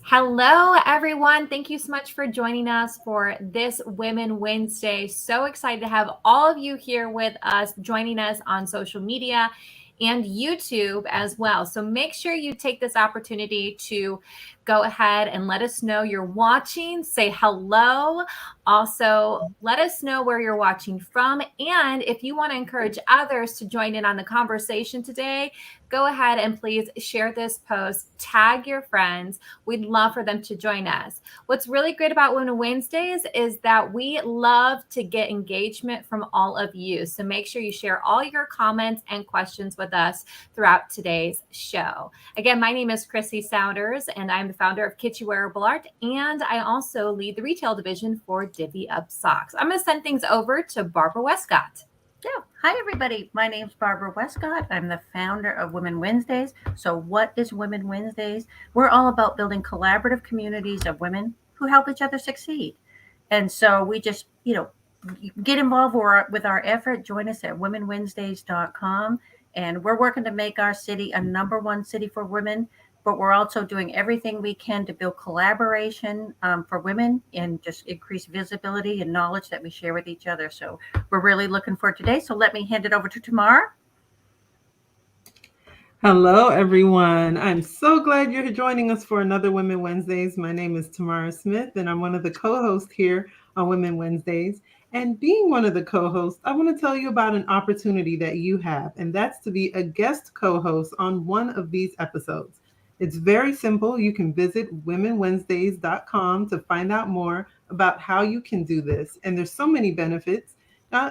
Hello, everyone. Thank you so much for joining us for this Women Wednesday. So excited to have all of you here with us, joining us on social media and YouTube as well. So make sure you take this opportunity to go ahead and let us know you're watching. Say hello. Also, let us know where you're watching from. And if you want to encourage others to join in on the conversation today, go ahead and please share this post, tag your friends. We'd love for them to join us. What's really great about Women Wednesdays is that we love to get engagement from all of you. So make sure you share all your comments and questions with us throughout today's show. Again, my name is Chrissy Sounders, and I'm the founder of Kitschy Wearable Art, and I also lead the retail division for Divvy Up Socks. I'm going to send things over to Barbara Westcott. Yeah. Hi, everybody. My name's Barbara Westcott. I'm the founder of Women Wednesdays. So what is Women Wednesdays? We're all about building collaborative communities of women who help each other succeed. And so we just, get involved with our effort. Join us at womenwednesdays.com. And we're working to make our city a number one city for women, but we're also doing everything we can to build collaboration for women and just increase visibility and knowledge that we share with each other. So we're really looking for today. So let me hand it over to Tamara. Hello, everyone. I'm so glad you're joining us for another Women Wednesdays. My name is Tamara Smith, and I'm one of the co-hosts here on Women Wednesdays. And being one of the co-hosts, I want to tell you about an opportunity that you have, and that's to be a guest co-host on one of these episodes. It's very simple. You can visit womenwednesdays.com to find out more about how you can do this. And there's so many benefits.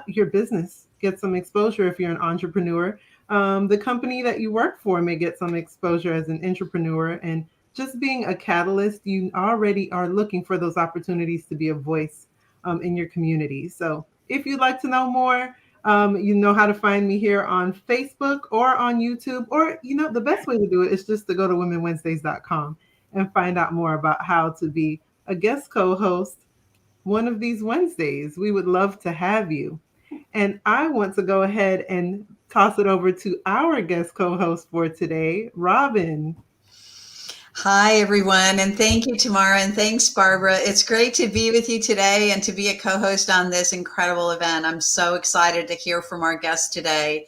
Your business gets some exposure if you're an entrepreneur. The company that you work for may get some exposure as an entrepreneur, and just being a catalyst, you already are looking for those opportunities to be a voice in your community. So if you'd like to know more, you know how to find me here on Facebook or on YouTube, or, the best way to do it is just to go to womenwednesdays.com and find out more about how to be a guest co-host one of these Wednesdays. We would love to have you. And I want to go ahead and toss it over to our guest co-host for today, Robin. Hi, everyone, and thank you, Tamara, and thanks, Barbara. It's great to be with you today and to be a co-host on this incredible event. I'm so excited to hear from our guests today.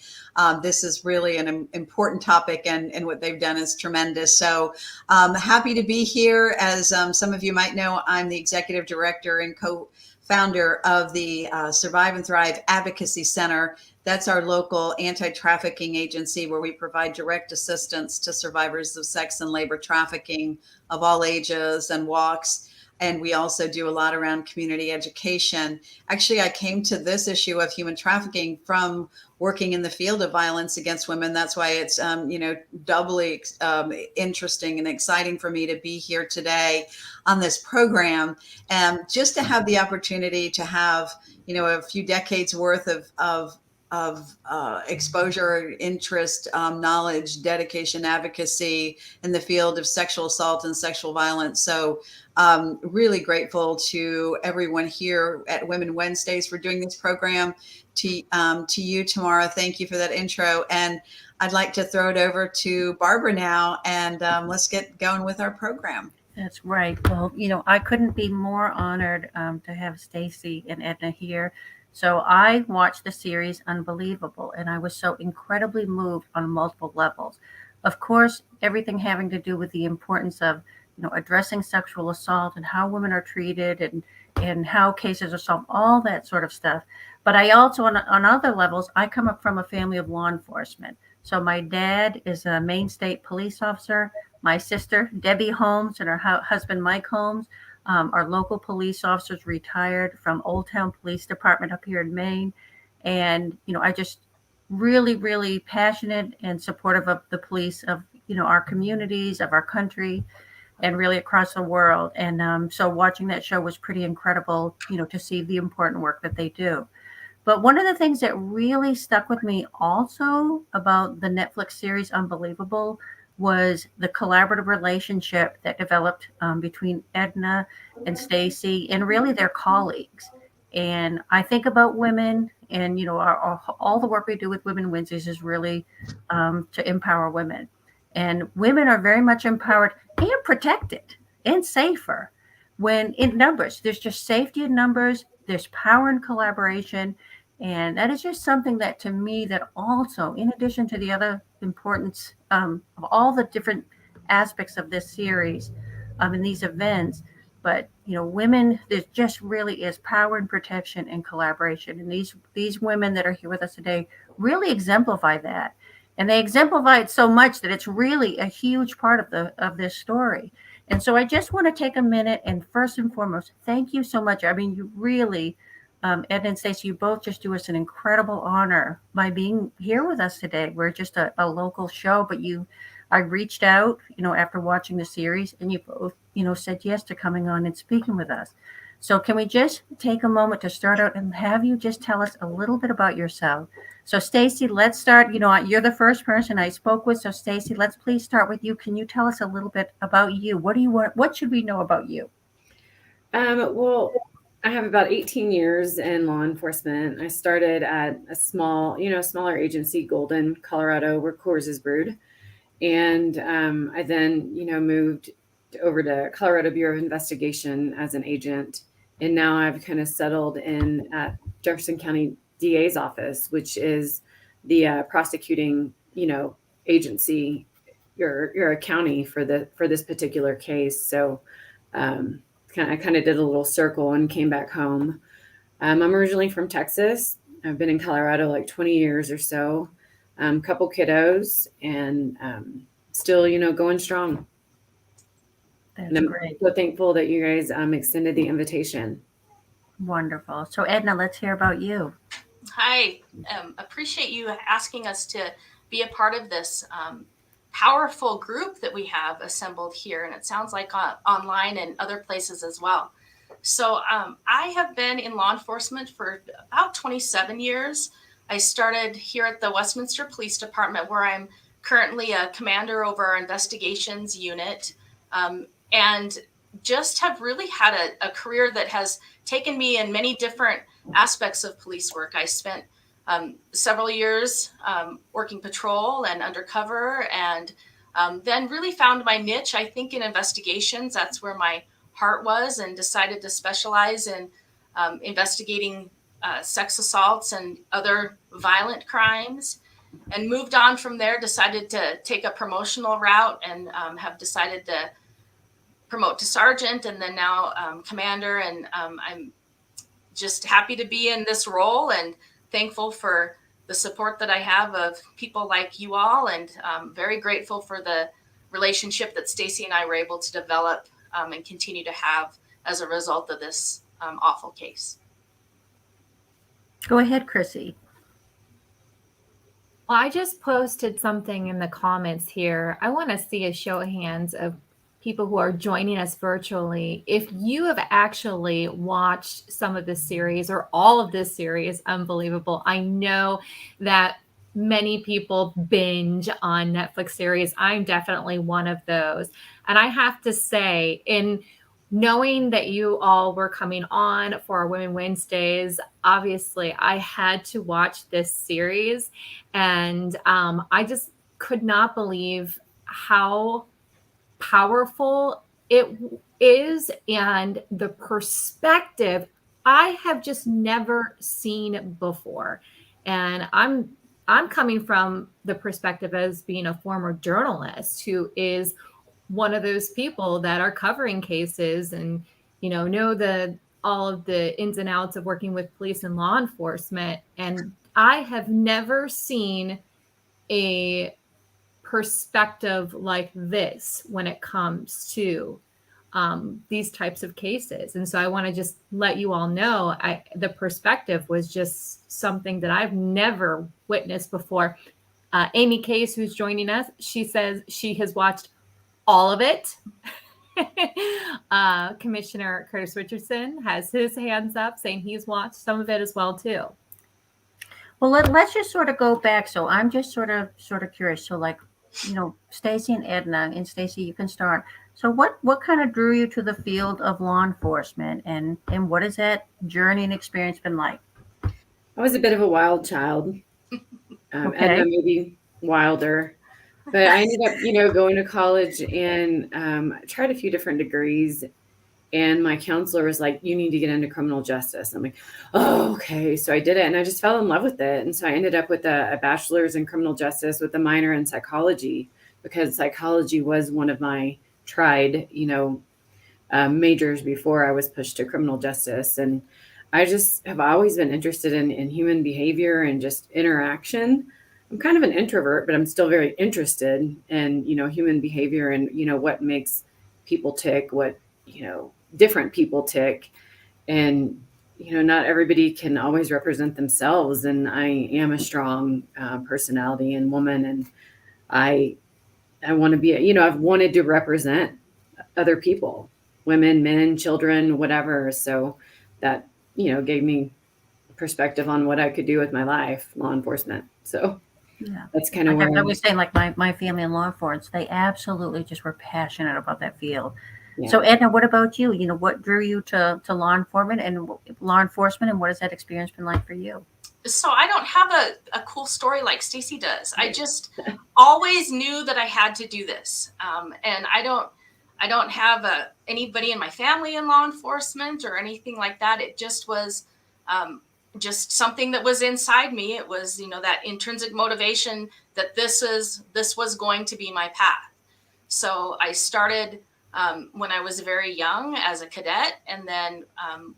This is really an important topic, and what they've done is tremendous. So happy to be here. As some of you might know, I'm the executive director and co-founder of the Survive and Thrive Advocacy Center. That's our local anti-trafficking agency where we provide direct assistance to survivors of sex and labor trafficking of all ages and walks. And we also do a lot around community education. Actually, I came to this issue of human trafficking from working in the field of violence against women. That's why it's, doubly interesting and exciting for me to be here today on this program. And just to have the opportunity to have, a few decades worth of exposure, interest, knowledge, dedication, advocacy in the field of sexual assault and sexual violence. So really grateful to everyone here at Women Wednesdays for doing this program. To you, Tamara, thank you for that intro. And I'd like to throw it over to Barbara now, and let's get going with our program. That's right. Well, I couldn't be more honored to have Stacy and Edna here. So I watched the series Unbelievable, and I was so incredibly moved on multiple levels. Of course, everything having to do with the importance of, addressing sexual assault and how women are treated and how cases are solved, all that sort of stuff. But I also, on other levels, I come up from a family of law enforcement. So my dad is a Maine State police officer. My sister, Debbie Holmes, and her husband, Mike Holmes, are local police officers retired from Old Town Police Department up here in Maine. And, I just really, really passionate and supportive of the police, of, our communities, of our country, and really across the world. And so watching that show was pretty incredible, to see the important work that they do. But one of the things that really stuck with me also about the Netflix series Unbelievable was the collaborative relationship that developed between Edna and Stacy and really their colleagues. And I think about women and, all the work we do with Women Wednesdays is really to empower women. And women are very much empowered and protected. and safer when in numbers. There's just safety in numbers, there's power in collaboration. And that is just something that, to me, that also, in addition to the other importance of all the different aspects of this series and these events, but women, there just really is power and protection and collaboration. And these women that are here with us today really exemplify that. And they exemplify it so much that it's really a huge part of this story. And so I just want to take a minute and first and foremost, thank you so much. I mean, you really, Edna and Stacy, you both just do us an incredible honor by being here with us today. We're just a local show, but I reached out, after watching the series, and you both, said yes to coming on and speaking with us. So can we just take a moment to start out and have you just tell us a little bit about yourself? So Stacy, let's start. You're the first person I spoke with. So Stacy, let's please start with you. Can you tell us a little bit about you? What do you want? What should we know about you? Well, I have about 18 years in law enforcement. I started at a smaller agency, Golden, Colorado, where Coors is brewed. And I then, moved over to Colorado Bureau of Investigation as an agent. And now I've kind of settled in at Jefferson County DA's office, which is the prosecuting, agency, your county for this particular case. So I kind of did a little circle and came back home. I'm originally from Texas. I've been in Colorado like 20 years or so. Couple kiddos, and still, going strong. That's and I'm great. so thankful that you guys extended the invitation. Wonderful. So Edna, let's hear about you. Hi, appreciate you asking us to be a part of this powerful group that we have assembled here, and it sounds like online and other places as well. So I have been in law enforcement for about 27 years. I started here at the Westminster Police Department, where I'm currently a commander over our investigations unit, and just have really had a career that has taken me in many different aspects of police work. I spent several years working patrol and undercover, and then really found my niche, I think, in investigations. That's where my heart was, and decided to specialize in investigating sex assaults and other violent crimes, and moved on from there. Decided to take a promotional route, and have decided to promote to sergeant, and then now commander. And I'm just happy to be in this role, and thankful for the support that I have of people like you all, and very grateful for the relationship that Stacy and I were able to develop and continue to have as a result of this awful case. Go ahead, Chrissy. Well, I just posted something in the comments here. I want to see a show of hands of people who are joining us virtually. If you have actually watched some of this series or all of this series, unbelievable. I know that many people binge on Netflix series. I'm definitely one of those. And I have to say, in knowing that you all were coming on for our Women Wednesdays, obviously I had to watch this series, and I just could not believe how powerful it is, and the perspective I have just never seen before. And I'm coming from the perspective as being a former journalist who is one of those people that are covering cases and, know all of the ins and outs of working with police and law enforcement. And I have never seen a perspective like this when it comes to these types of cases. And so I want to just let you all know the perspective was just something that I've never witnessed before. Amy Case, who's joining us, she says she has watched all of it. Commissioner Curtis Richardson has his hands up saying he's watched some of it as well too. Well, let's just sort of go back. So I'm just sort of curious. So like, Stacy and Edna, and Stacy, you can start. So what kind of drew you to the field of law enforcement, and what has that journey and experience been like? I was a bit of a wild child. Okay. Edna maybe wilder. But I ended up, going to college and tried a few different degrees. And my counselor was like, you need to get into criminal justice. I'm like, oh, okay. So I did it and I just fell in love with it. And so I ended up with a bachelor's in criminal justice with a minor in psychology, because psychology was one of my tried, majors before I was pushed to criminal justice. And I just have always been interested in human behavior and just interaction. I'm kind of an introvert, but I'm still very interested in, human behavior and, what makes people tick, what, different people tick. And, not everybody can always represent themselves. And I am a strong personality and woman. And I want to be, I've wanted to represent other people, women, men, children, whatever. So that, gave me perspective on what I could do with my life, law enforcement. So Yeah. that's kind of where I was saying, like my family in law enforcement, they absolutely just were passionate about that field. Yeah. So Edna, what about you? What drew you to law enforcement and what has that experience been like for you? So I don't have a cool story like Stacy does. I just always knew that I had to do this. And I don't have anybody in my family in law enforcement or anything like that. It just was just something that was inside me. It was, that intrinsic motivation that this was going to be my path. So I started when I was very young as a cadet, and then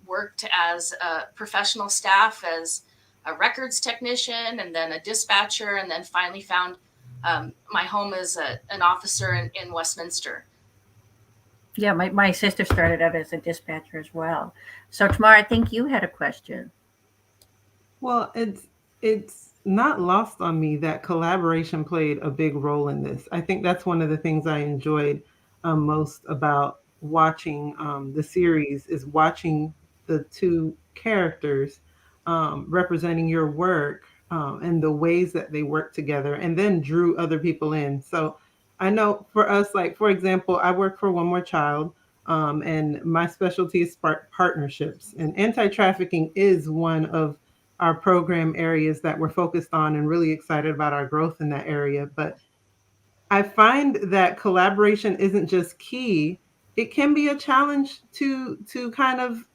worked as a professional staff as a records technician, and then a dispatcher, and then finally found my home as an officer in Westminster. Yeah, my sister started out as a dispatcher as well. So Tamara, I think you had a question. Well, it's not lost on me that collaboration played a big role in this. I think that's one of the things I enjoyed most about watching the series, is watching the two characters representing your work and the ways that they work together, and then drew other people in. So I know for us, like, for example, I work for One More Child, and my specialty is partnerships, and anti-trafficking is one of our program areas that we're focused on, and really excited about our growth in that area. But I find that collaboration isn't just key, it can be a challenge to kind of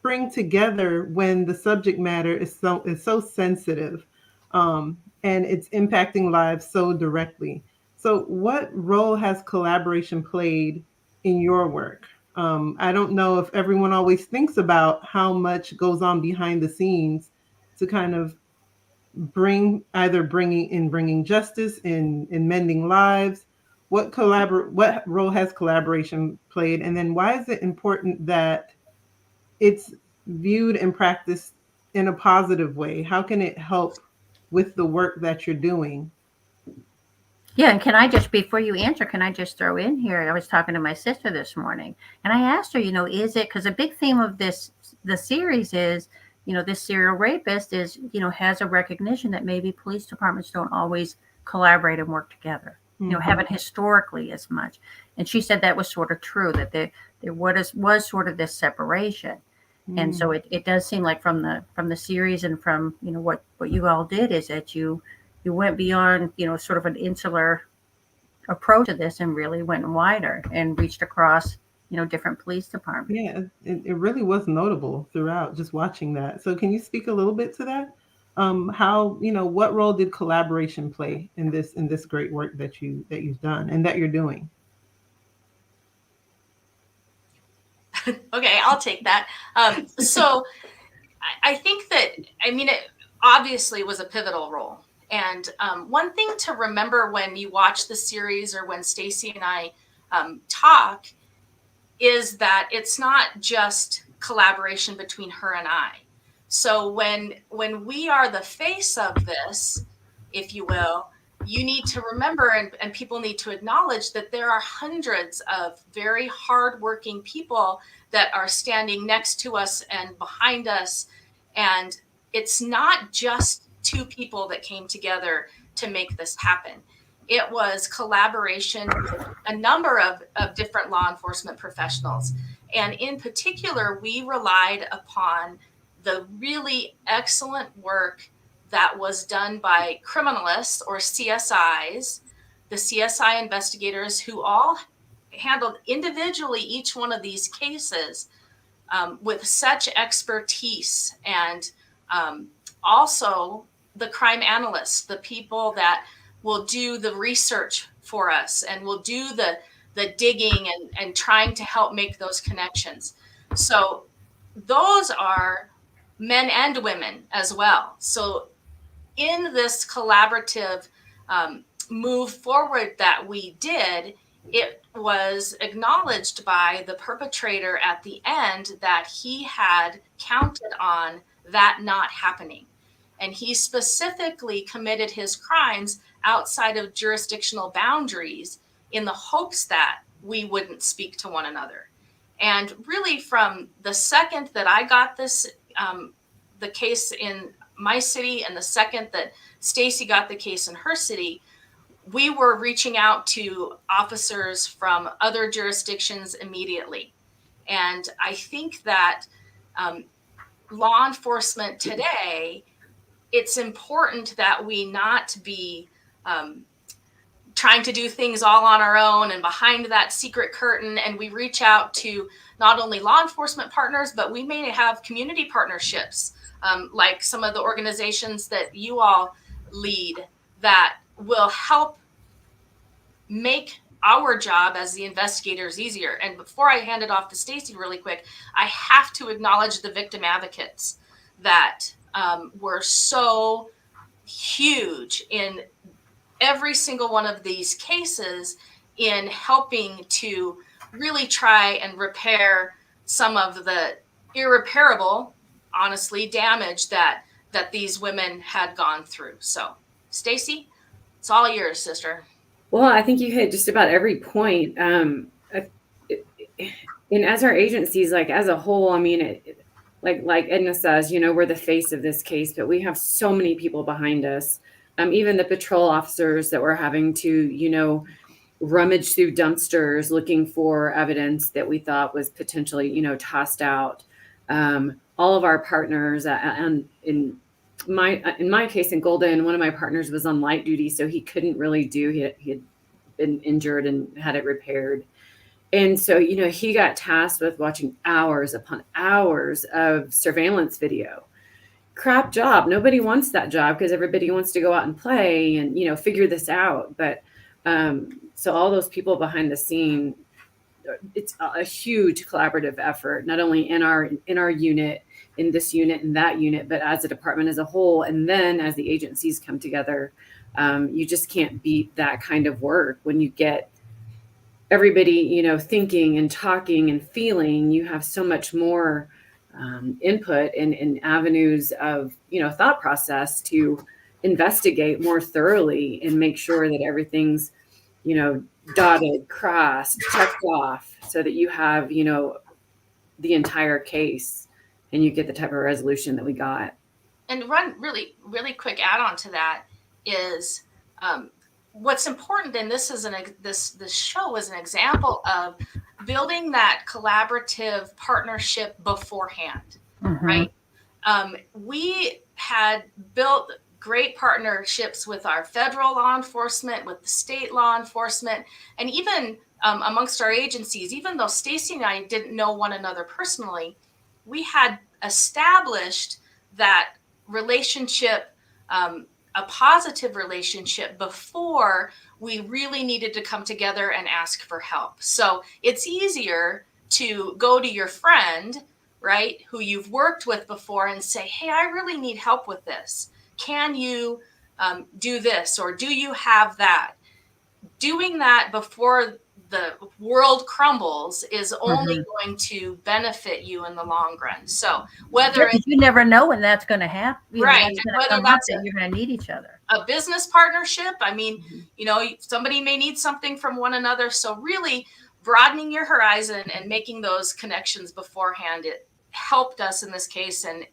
bring together when the subject matter is so sensitive, and it's impacting lives so directly. So what role has collaboration played in your work? I don't know if everyone always thinks about how much goes on behind the scenes to kind of bringing justice in mending lives. What role has collaboration played? And then why is it important that it's viewed and practiced in a positive way? How can it help with the work that you're doing? Yeah, and can I just, before you answer, can I just throw in here? I was talking to my sister this morning, and I asked her, is it, because a big theme of the series is, this serial rapist is, has a recognition that maybe police departments don't always collaborate and work together, haven't historically as much. And she said that was sort of true, that there was sort of this separation. And so it does seem like from the series and from, what you all did, is that you went beyond, sort of an insular approach to this and really went wider and reached across, different police departments. Yeah, it really was notable throughout just watching that. So can you speak a little bit to that? How, what role did collaboration play in this great work that you've done and that you're doing? Okay, I'll take that. So I think that, it obviously was a pivotal role. And one thing to remember when you watch the series, or when Stacy and I talk, is that it's not just collaboration between her and I. So when we are the face of this, if you will, you need to remember, and people need to acknowledge, that there are hundreds of very hardworking people that are standing next to us and behind us. And it's not just two people that came together to make this happen. It was collaboration with a number of different law enforcement professionals. And in particular, we relied upon the really excellent work that was done by criminalists, or CSIs, the CSI investigators who all handled individually each one of these cases with such expertise, and also the crime analysts, the people that will do the research for us and will do the digging and trying to help make those connections. So those are men and women as well. So in this collaborative move forward that we did, it was acknowledged by the perpetrator at the end that he had counted on that not happening. And he specifically committed his crimes outside of jurisdictional boundaries in the hopes that we wouldn't speak to one another. And really, from the second that I got this, the case in my city, and the second that Stacy got the case in her city, we were reaching out to officers from other jurisdictions immediately. And I think that law enforcement today, it's important that we not be trying to do things all on our own and behind that secret curtain. And we reach out to not only law enforcement partners, but we may have community partnerships, like some of the organizations that you all lead, that will help make our job as the investigators easier. And before I hand it off to Stacy really quick, I have to acknowledge the victim advocates that were so huge in every single one of these cases in helping to really try and repair some of the irreparable, honestly, damage that these women had gone through. So, Stacy, it's all yours, sister. Well, I think you hit just about every point. And as our agencies, like as a whole, I mean, like Edna says, we're the face of this case, but we have so many people behind us. Even the patrol officers that were having to, rummage through dumpsters looking for evidence that we thought was potentially, tossed out. All of our partners, and in my case in Golden, one of my partners was on light duty, so he couldn't really do. He had been injured and had it repaired. And so, he got tasked with watching hours upon hours of surveillance video. Crap job. Nobody wants that job because everybody wants to go out and play and, figure this out. But so all those people behind the scene, it's a huge collaborative effort, not only in our unit, in this unit and that unit, but as a department as a whole. And then as the agencies come together, you just can't beat that kind of work. When you get everybody, thinking and talking and feeling, you have so much more input and avenues of, thought process to investigate more thoroughly and make sure that everything's, dotted, crossed, checked off, so that you have, the entire case and you get the type of resolution that we got. And one really, really quick add on to that is what's important, and this is this show is an example of building that collaborative partnership beforehand, right? We had built great partnerships with our federal law enforcement, with the state law enforcement, and even amongst our agencies. Even though Stacy and I didn't know one another personally, we had established that relationship, a positive relationship, before we really needed to come together and ask for help. So it's easier to go to your friend, right, who you've worked with before, and say, hey, I really need help with this. Can you do this, or do you have that? Doing that before the world crumbles is only going to benefit you in the long run. So whether you never know when that's going to happen, right? Whether that's you're going to need each other. A business partnership. I mean, somebody may need something from one another. So really broadening your horizon and making those connections beforehand, it helped us in this case, and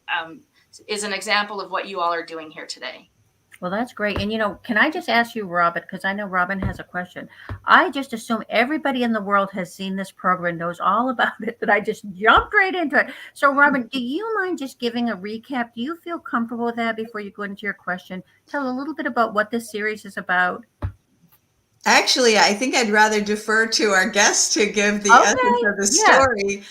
is an example of what you all are doing here today. Well, that's great. And, can I just ask you, Robin, because I know Robin has a question. I just assume everybody in the world has seen this program, knows all about it, that I just jumped right into it. So, Robin, do you mind just giving a recap? Do you feel comfortable with that before you go into your question? Tell a little bit about what this series is about. Actually, I think I'd rather defer to our guests to give the essence of the story,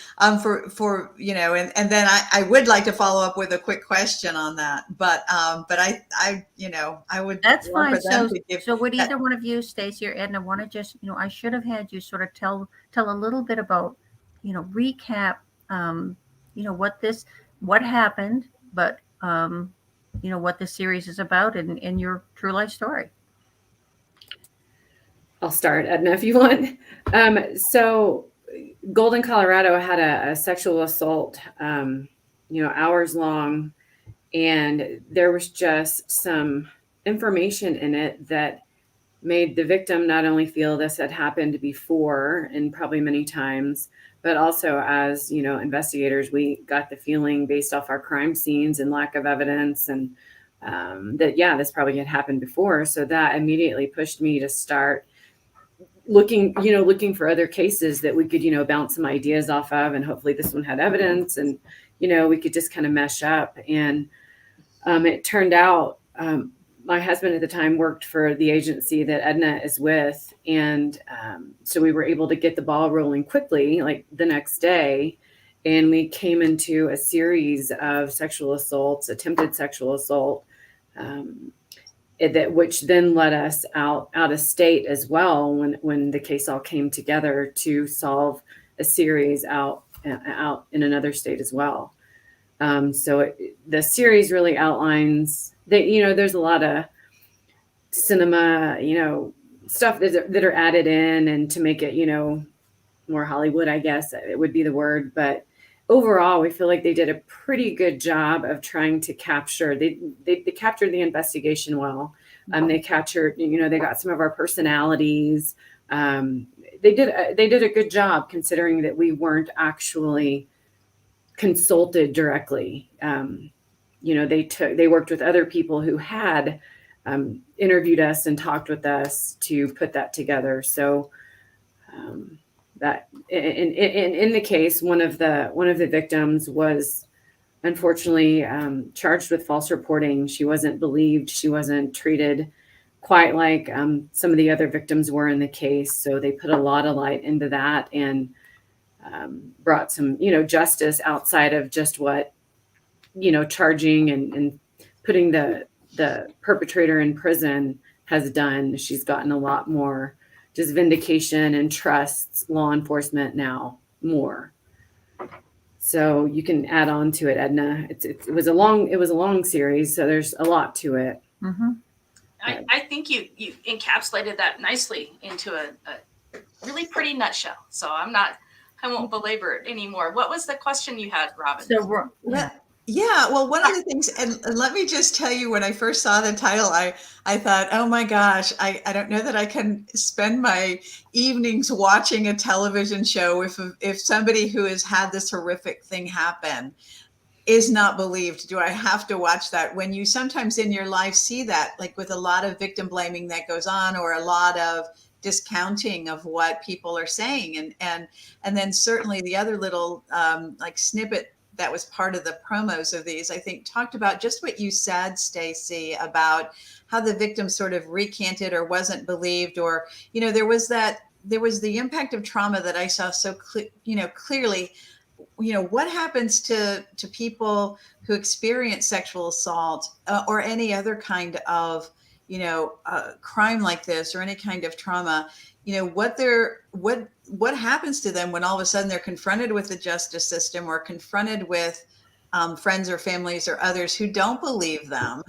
for and then I would like to follow up with a quick question on that. But I would That's love fine. for them to give So would that. either one of you, Stacy or Edna, want to just, I should have had you sort of tell a little bit about, recap, what happened, but what the series is about in your true life story. I'll start, Edna, if you want. So Golden, Colorado had a sexual assault, hours long, and there was just some information in it that made the victim not only feel this had happened before and probably many times, but also as, investigators, we got the feeling based off our crime scenes and lack of evidence and that, this probably had happened before. So that immediately pushed me to start looking for other cases that we could, bounce some ideas off of. And hopefully this one had evidence and, we could just kind of mesh up. And it turned out my husband at the time worked for the agency that Edna is with. And so we were able to get the ball rolling quickly, like the next day. And we came into a series of sexual assaults, attempted sexual assault, which then led us out of state as well when the case all came together to solve a series out in another state as well. So the series really outlines that, there's a lot of cinema, stuff that are added in and to make it, more Hollywood, I guess it would be the word. But overall, we feel like they did a pretty good job of trying to capture, they captured the investigation well. They captured, they got some of our personalities. They did a good job considering that we weren't actually consulted directly. They worked with other people who had interviewed us and talked with us to put that together. So that in the case, one of the victims was unfortunately charged with false reporting. She wasn't believed. She wasn't treated quite like some of the other victims were in the case. So they put a lot of light into that and brought some, justice outside of just what, charging and putting the perpetrator in prison has done. She's gotten a lot more just vindication and trusts law enforcement now more. So you can add on to it, Edna. It was a long series, so there's a lot to it. Mm-hmm. I think you encapsulated that nicely into a really pretty nutshell. So I won't belabor it anymore. What was the question you had, Robin? So Well, one of the things, and let me just tell you, when I first saw the title, I thought, oh my gosh, I don't know that I can spend my evenings watching a television show if somebody who has had this horrific thing happen is not believed. Do I have to watch that? When you sometimes in your life see that, like with a lot of victim blaming that goes on, or a lot of discounting of what people are saying, and then certainly the other little like snippet that was part of the promos of these, I think, talked about just what you said, Stacy, about how the victim sort of recanted or wasn't believed, or, there was the impact of trauma that I saw so clearly. What happens to people who experience sexual assault or any other kind of, crime like this, or any kind of trauma, what happens to them when all of a sudden they're confronted with the justice system, or confronted with friends or families or others who don't believe them,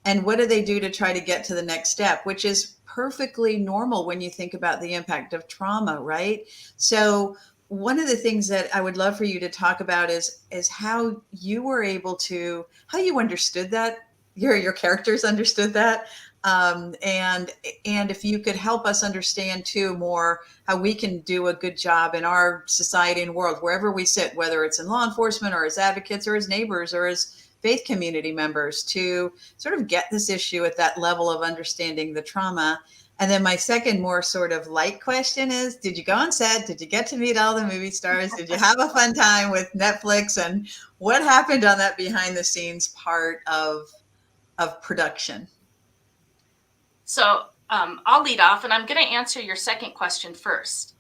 and what do they do to try to get to the next step, which is perfectly normal when you think about the impact of trauma, right? So one of the things that I would love for you to talk about is how you were able to, how you understood that, your characters understood that, and if you could help us understand too more how we can do a good job in our society and world, wherever we sit, whether it's in law enforcement or as advocates or as neighbors or as faith community members, to sort of get this issue at that level of understanding the trauma. And then my second, more sort of light question is, did you go on set? Did you get to meet all the movie stars? Did you have a fun time with Netflix? And what happened on that behind the scenes part of production? So I'll lead off, and I'm going to answer your second question first.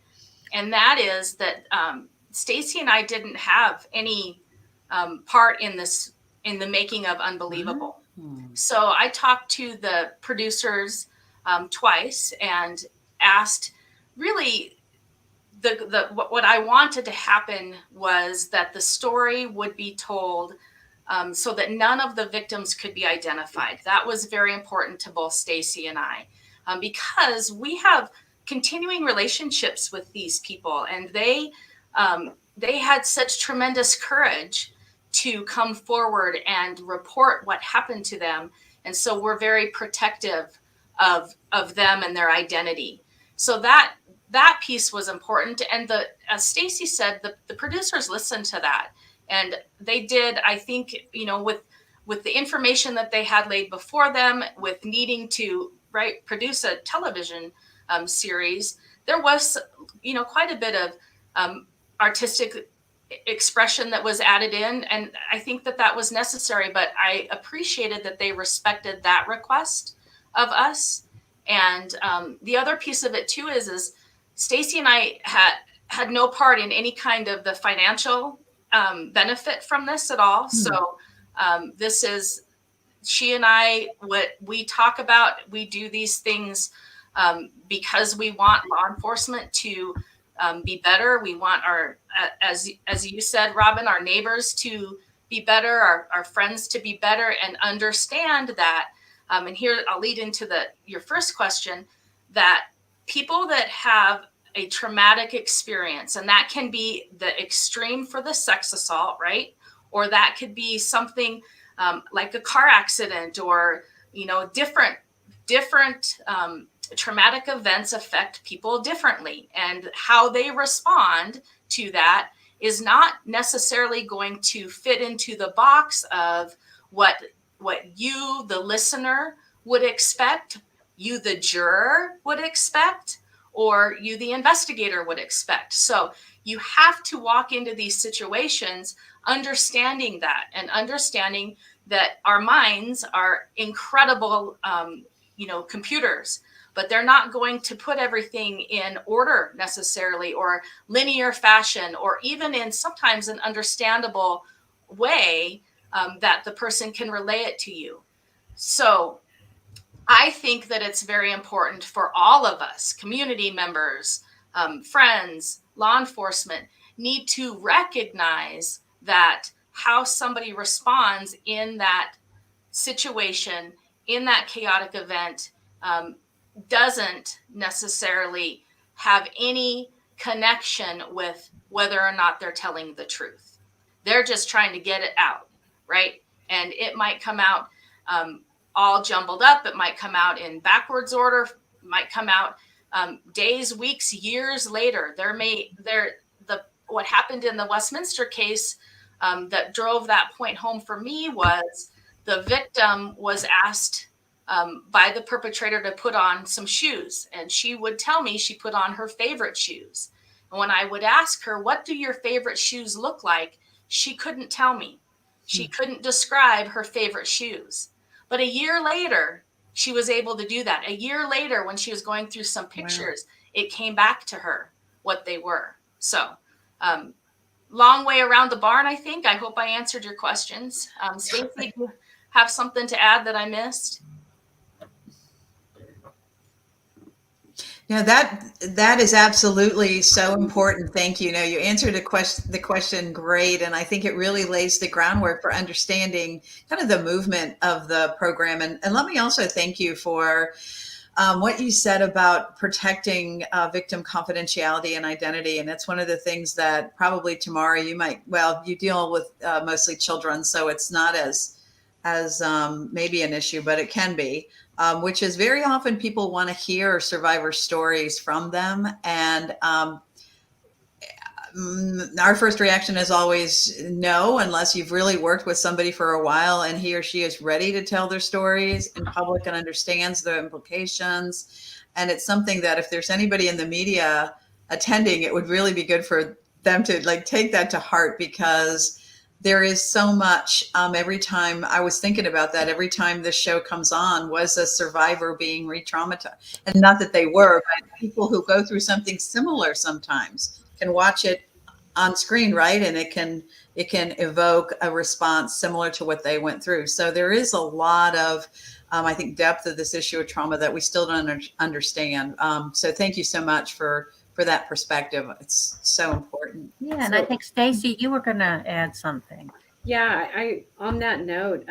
And that is that Stacy and I didn't have any part in this, in the making of Unbelievable. So I talked to the producers twice and asked, really, what I wanted to happen was that the story would be told so that none of the victims could be identified. That was very important to both Stacy and I, because we have continuing relationships with these people, and they had such tremendous courage to come forward and report what happened to them. And so we're very protective of them and their identity. So that piece was important. And as Stacy said, the producers listened to that. And they did, I think, with the information that they had laid before them, with needing to produce a television series, there was, quite a bit of artistic expression that was added in. And I think that was necessary, but I appreciated that they respected that request of us. And the other piece of it too is Stacy and I had no part in any kind of the financial benefit from this at all. So this is, she and I, what we talk about, we do these things because we want law enforcement to be better. We want our, as you said, Robin, our neighbors to be better, our friends to be better, and understand that. And here I'll lead into your first question, that people that have a traumatic experience, and that can be the extreme for the sex assault, right? Or that could be something like a car accident, or different traumatic events affect people differently, and how they respond to that is not necessarily going to fit into the box of what you, the listener, would expect, you, the juror, would expect, or you, the investigator, would expect. So you have to walk into these situations understanding that, and understanding that our minds are incredible, computers, but they're not going to put everything in order necessarily, or linear fashion, or even in sometimes an understandable way that the person can relay it to you. So I think that it's very important for all of us, community members, friends, law enforcement, need to recognize that how somebody responds in that situation, in that chaotic event, doesn't necessarily have any connection with whether or not they're telling the truth. They're just trying to get it out, right? And it might come out all jumbled up. It might come out in backwards order. It might come out days, weeks, years later. What happened in the Westminster case that drove that point home for me was the victim was asked by the perpetrator to put on some shoes, and she would tell me she put on her favorite shoes. And when I would ask her, what do your favorite shoes look like? She couldn't tell me. She couldn't describe her favorite shoes. But a year later, she was able to do that. A year later, when she was going through some pictures, it came back to her what they were. So long way around the barn, I think. I hope I answered your questions. Stacy, do you have something to add that I missed? No, that is absolutely so important. Thank you. No, you answered the question great, and I think it really lays the groundwork for understanding kind of the movement of the program. And let me also thank you for what you said about protecting victim confidentiality and identity. And that's one of the things that probably Tamara, you deal with mostly children, so it's not as maybe an issue, but it can be. Which is very often people want to hear survivor stories from them. And our first reaction is always no, unless you've really worked with somebody for a while and he or she is ready to tell their stories in public and understands the implications. And it's something that if there's anybody in the media attending, it would really be good for them to take that to heart, because there is so much. Every time I was thinking about that, every time this show comes on, was a survivor being re-traumatized? And not that they were, but people who go through something similar sometimes can watch it on screen, right? And it can evoke a response similar to what they went through. So there is a lot of, I think, depth of this issue of trauma that we still don't understand. So thank you so much for that perspective. It's so important. Yeah, and I think, Stacy, you were going to add something. Yeah, I on that note,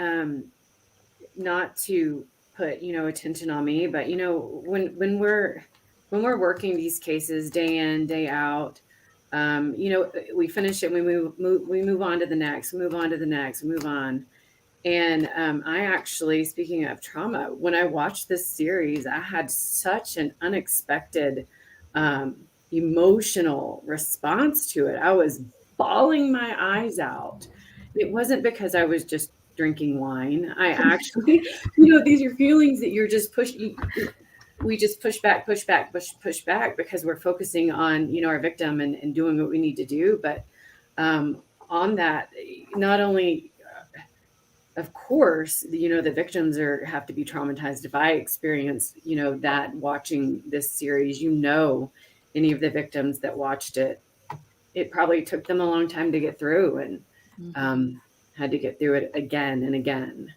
not to put, attention on me, but, when we're working these cases day in, day out, we finish it, we move on to the next, move on to the next, move on. And I actually, speaking of trauma, when I watched this series, I had such an unexpected emotional response to it. I was bawling my eyes out. It wasn't because I was just drinking wine. I actually, these are feelings that you're just pushing. We just push back because we're focusing on, our victim and doing what we need to do. But on that, not only, of course, the victims have to be traumatized. If I experience, that watching this series, any of the victims that watched it, it probably took them a long time to get through, and had to get through it again and again.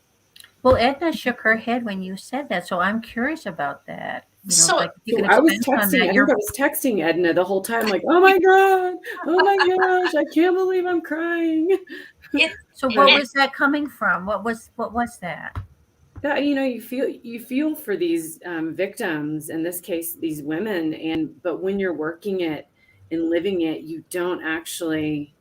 Well, Edna shook her head when you said that, so I'm curious about that. I was texting Edna the whole time, like, oh my God, oh my gosh, I can't believe I'm crying. So what was that coming from? What was that? That, you feel for these victims, in this case, these women, but when you're working it and living it, you don't actually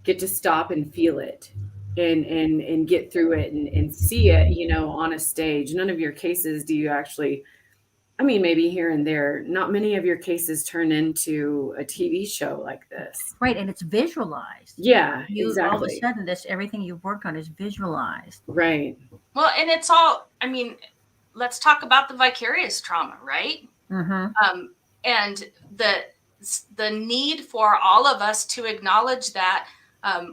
get to stop and feel it and get through it and see it, on a stage. None of your cases do you actually, maybe here and there, not many of your cases turn into a TV show like this. Right, and it's visualized. Yeah, exactly. All of a sudden, everything you work on is visualized. Right. Well, and it's all, let's talk about the vicarious trauma, right? Mm-hmm. And the need for all of us to acknowledge that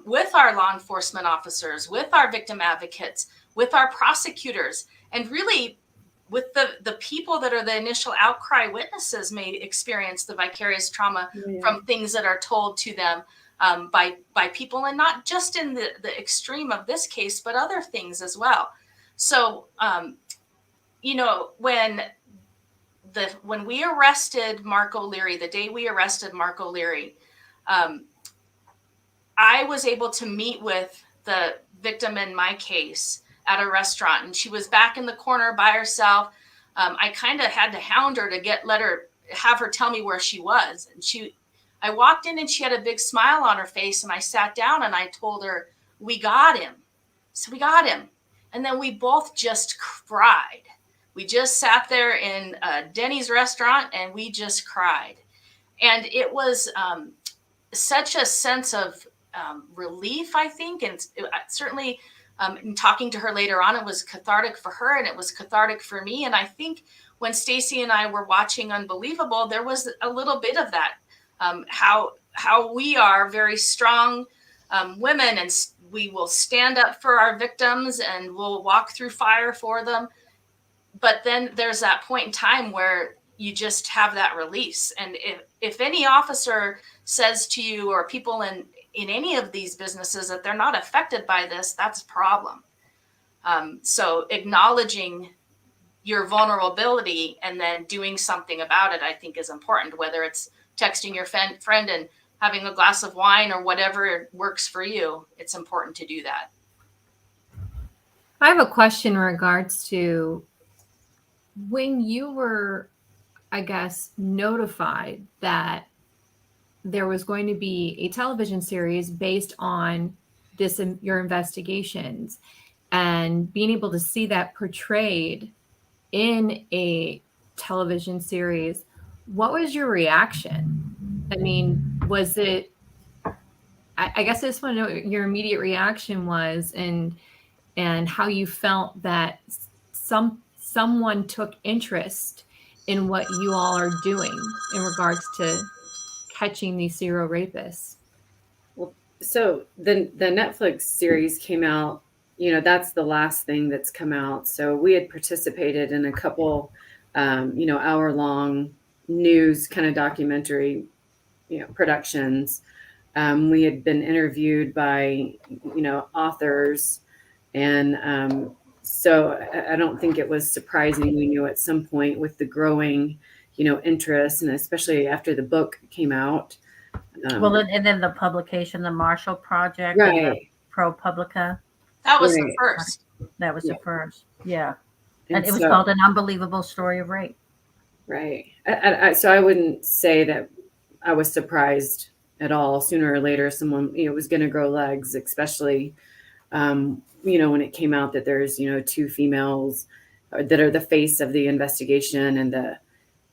with our law enforcement officers, with our victim advocates, with our prosecutors, and really with the people that are the initial outcry witnesses may experience the vicarious trauma from things that are told to them by people, and not just in the extreme of this case, but other things as well. So, when we arrested Marc O'Leary, the day we arrested Marc O'Leary, I was able to meet with the victim in my case at a restaurant, and she was back in the corner by herself. I kind of had to hound her to have her tell me where she was. And I walked in and she had a big smile on her face, and I sat down and I told her, we got him. So we got him. And then we both just cried. We just sat there in Denny's restaurant and we just cried. And it was such a sense of relief, I think. And certainly in talking to her later on, it was cathartic for her and it was cathartic for me. And I think when Stacy and I were watching Unbelievable, there was a little bit of that, how we are very strong women, and we will stand up for our victims and we'll walk through fire for them. But then there's that point in time where you just have that release. And if any officer says to you, or people in any of these businesses, that they're not affected by this, that's a problem. So acknowledging your vulnerability and then doing something about it, I think, is important, whether it's texting your friend and having a glass of wine or whatever works for you. It's important to do that. I have a question in regards to when you were, I guess, notified that there was going to be a television series based on your investigations, and being able to see that portrayed in a television series, what was your reaction? I mean, was it, I guess I just want to know what your immediate reaction was, and how you felt that someone took interest in what you all are doing in regards to catching these serial rapists. Well, So the Netflix series came out, that's the last thing that's come out. So we had participated in a couple, hour-long news kind of documentary, productions. We had been interviewed by, authors, and so I don't think it was surprising. We knew at some point with the growing, interest, and especially after the book came out. Well, and then the publication, the Marshall Project, and the Right. ProPublica. That was the Right. first. That was the first. Yeah. And And it was so, called An Unbelievable Story of Rape. right. So I wouldn't say that I was surprised at all. Sooner or later, someone, was going to grow legs, especially, when it came out that there's, two females that are the face of the investigation, and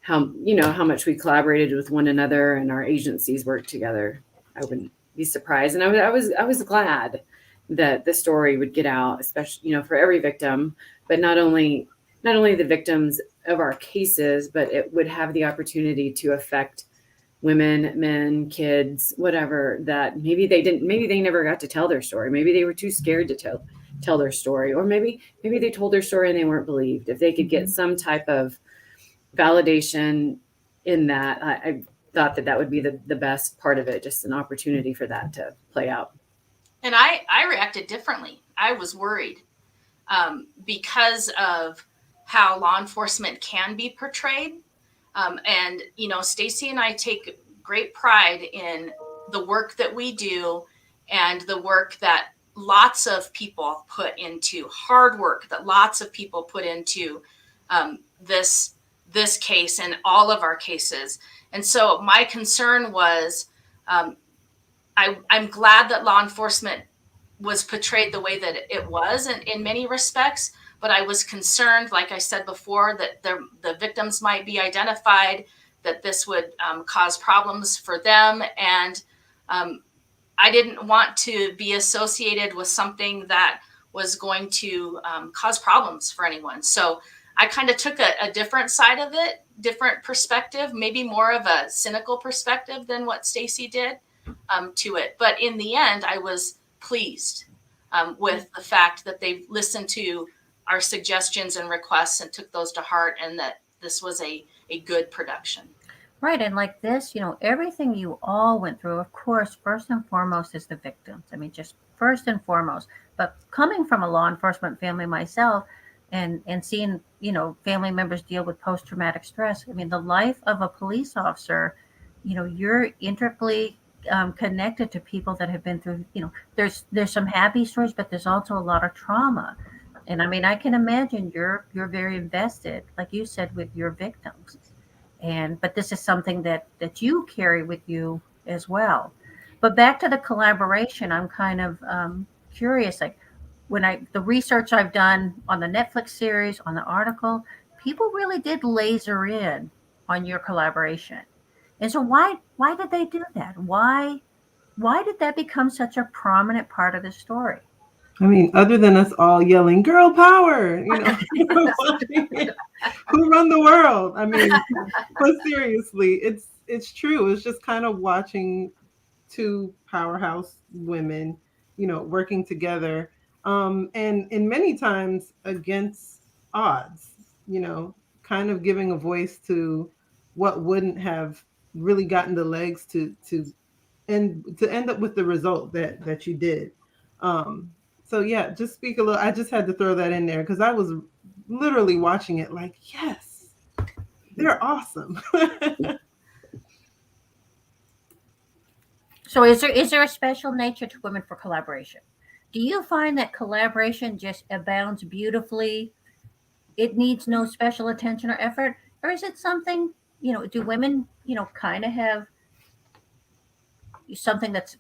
how much we collaborated with one another and our agencies worked together. I wouldn't be surprised. And I was glad that the story would get out, especially, for every victim, but not only the victims of our cases, but it would have the opportunity to affect women, men, kids, whatever, that maybe they never got to tell their story. Maybe they were too scared to tell their story, or maybe they told their story and they weren't believed. If they could get some type of validation in that, I thought that would be the best part of it, just an opportunity for that to play out. And I reacted differently. I was worried because of how law enforcement can be portrayed. And, Stacy and I take great pride in the work that we do and the work that lots of people put into, hard work that lots of people put into this case and all of our cases. And so my concern was, I'm glad that law enforcement was portrayed the way that it was in many respects, but I was concerned, like I said before, that the victims might be identified, that this would cause problems for them. And I didn't want to be associated with something that was going to cause problems for anyone. So I kind of took a different side of it, different perspective, maybe more of a cynical perspective than what Stacy did to it. But in the end, I was pleased with the fact that they listened to our suggestions and requests and took those to heart, and that this was a good production. Right. And like this, everything you all went through, of course, first and foremost is the victims. I mean, just first and foremost. But coming from a law enforcement family myself, and seeing, family members deal with post-traumatic stress. I mean, the life of a police officer, you're integrally connected to people that have been through, there's some happy stories, but there's also a lot of trauma. And I mean, I can imagine you're very invested, like you said, with your victims. But this is something that you carry with you as well. But back to the collaboration, I'm kind of curious, like, the research I've done on the Netflix series, on the article, people really did laser in on your collaboration. And so why did they do that? Why did that become such a prominent part of the story? I mean, other than us all yelling "girl power," who run the world? I mean, but seriously, it's true. It's just kind of watching two powerhouse women, working together. And many times against odds, kind of giving a voice to what wouldn't have really gotten the legs to end up with the result that you did. So yeah, just speak a little. I just had to throw that in there because I was literally watching it like, yes, they're awesome. So is there a special nature to Women for Collaboration? Do you find that collaboration just abounds beautifully? It needs no special attention or effort? Or is it something, do women, kind of have something that's,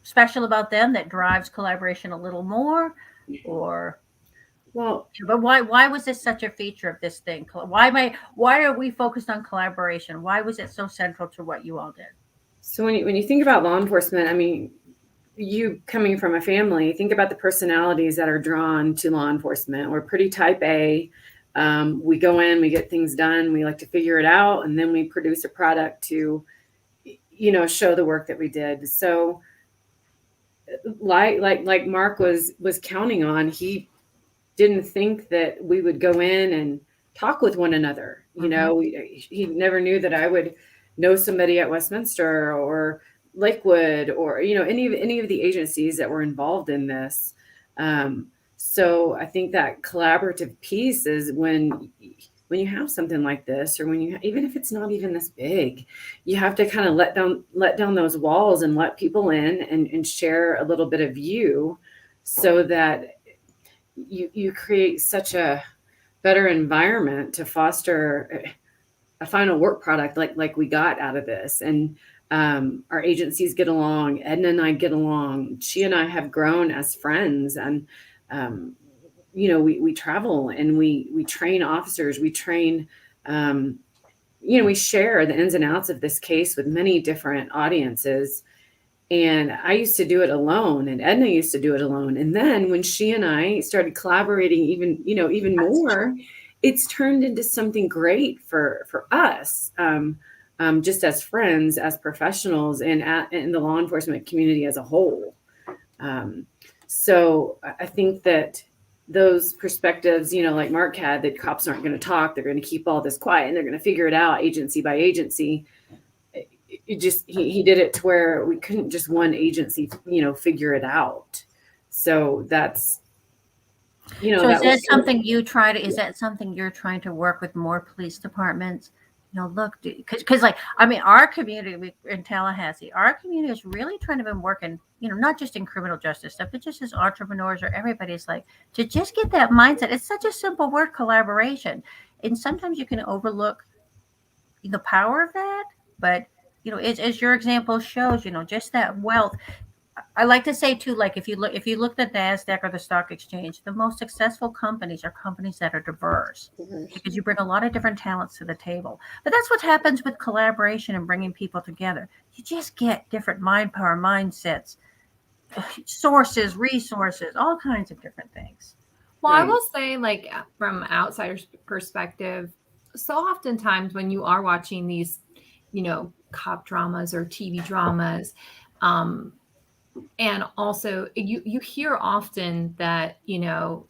special about them that drives collaboration a little more? Or, but why was this such a feature of this thing? Why are we focused on collaboration? Why was it so central to what you all did? So when you think about law enforcement, I mean, you coming from a family, think about the personalities that are drawn to law enforcement. We're pretty type A. We go in, we get things done. We like to figure it out. And then we produce a product to, show the work that we did. So like Marc was counting on, he didn't think that we would go in and talk with one another. You know, he never knew that I would know somebody at Westminster or Lakewood or, you know, any of the agencies that were involved in this. So I think that collaborative piece is when you have something like this, or when you, even if it's not even this big, you have to kind of let down those walls and let people in and share a little bit of you, so that you create such a better environment to foster a final work product like we got out of this. And our agencies get along. Edna and I get along. She and I have grown as friends, and you know, we travel and we train officers. We train, you know, we share the ins and outs of this case with many different audiences. And I used to do it alone, and Edna used to do it alone. And then when she and I started collaborating even more, it's turned into something great for us, just as friends, as professionals, and in the law enforcement community as a whole. So I think that those perspectives, you know, like Marc had, that cops aren't going to talk, they're going to keep all this quiet, and they're going to figure it out agency by agency. He did it to where we couldn't just one agency, you know, figure it out. So that's, you know, So is that that something you try to, is that something you're trying to work with more police departments? You know, look, because like, I mean, our community in Tallahassee, our community is really trying to been working, you know, not just in criminal justice stuff, but just as entrepreneurs, or everybody's like, to just get that mindset. It's such a simple word, collaboration. And sometimes you can overlook the power of that. But, you know, as your example shows, you know, just that wealth. I like to say too, like if you look at the NASDAQ or the stock exchange, the most successful companies are companies that are diverse, because you bring a lot of different talents to the table. But that's what happens with collaboration and bringing people together. You just get different mind power, mindsets, sources, resources, all kinds of different things. Well, I will say, like, from outsider's perspective, so oftentimes when you are watching these, you know, cop dramas or TV dramas, and also you hear often that, you know,